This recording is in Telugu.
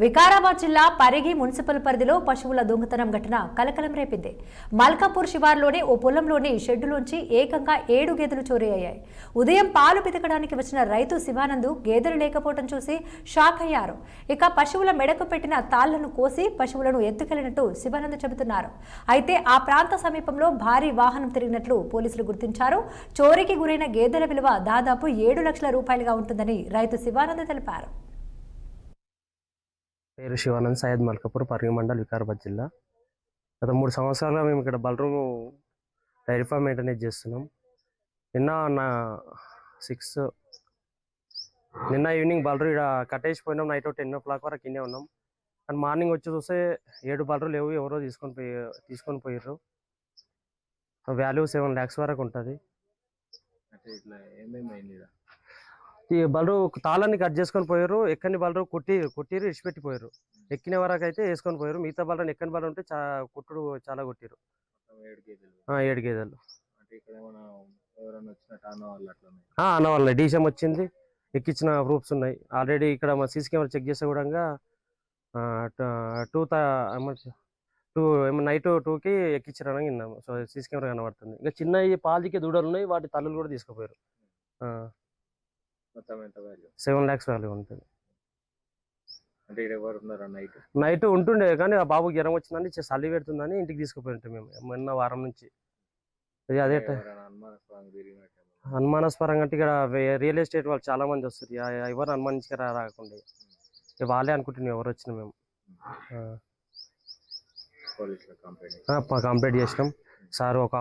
వికారాబాద్ జిల్లా పరిగి మున్సిపల్ పరిధిలో పశువుల దొంగతనం ఘటన కలకలం రేపింది. మల్కాపూర్ శివార్లోని ఓ పొలంలోని షెడ్డులోంచి ఏకంగా 7 గేదెలు చోరీ అయ్యాయి. ఉదయం పాలు పితకడానికి వచ్చిన రైతు శివానంద్ గేదెలు లేకపోవడం చూసి షాక్ అయ్యారు. ఇక పశువుల మెడకు పెట్టిన తాళ్లను కోసి పశువులను ఎత్తుకెళ్లినట్టు శివానంద్ చెబుతున్నారు. అయితే ఆ ప్రాంత సమీపంలో భారీ వాహనం తిరిగినట్లు పోలీసులు గుర్తించారు. చోరీకి గురైన గేదెల విలువ దాదాపు 7 లక్షల రూపాయలుగా ఉంటుందని రైతు శివానంద్ తెలిపారు. పేరు శివానంద్, సయ్యద్, మల్కాపూర్, పరిగి మండల్, వికారాబాద్ జిల్లా. గత 3 సంవత్సరాలుగా మేము ఇక్కడ బలరూము డైరీ ఫామ్ మెయింటెనెన్స్ చేస్తున్నాం. నిన్న ఈవినింగ్ బలరు ఇక్కడ కట్టేసిపోయినాం. నైట్ 10 o'clock వరకు ఇన్నే ఉన్నాం. కానీ మార్నింగ్ వచ్చి చూస్తే 7 బలరు లేవు, ఎవరో తీసుకొని పోయారు. వాల్యూ 7 lakhs వరకు ఉంటుంది. ఈ బలరు తాళాన్ని కట్ చేసుకొని పోయారు. ఎక్కని బలరు కొట్టిరు ఇడిచిపెట్టిపోయారు. ఎక్కిన వరకు అయితే వేసుకొని పోయారు. మిగతా బలరు ఎక్కని బలరు ఉంటే కొట్టుడు చాలా కొట్టిరు. 7 గేదెలు అన్న వాళ్ళ డీసీఎం వచ్చింది, ఎక్కించిన ప్రూఫ్స్ ఉన్నాయి. ఆల్రెడీ ఇక్కడ మా సీసీ కెమెరా చెక్ చేసే కూడా నైట్ 2కి ఎక్కించారని విన్నాము. సో సీసీ కెమెరా కనబడుతుంది. ఇంకా చిన్న పాలకి దూడలు ఉన్నాయి, వాటి తల్లులు కూడా తీసుకుపోయారు. 7 lakhs వాల్యూ ఉంటుంది. నైట్ ఉంటుండే కానీ ఆ బాబు జ్వరం వచ్చిందని చలి పెడుతుందని ఇంటికి తీసుకుపోయింటాం మేము మొన్న వారం నుంచి. అదే అనుమానాస్పరంగా అంటే ఇక్కడ రియల్ ఎస్టేట్ వాళ్ళు చాలా మంది వస్తారు. ఎవరు అనుమానించుకు రాకుండా వాళ్ళే అనుకుంటున్నాం ఎవరు వచ్చినా మేము. కంప్లైంట్ చేసినాం సార్. ఒక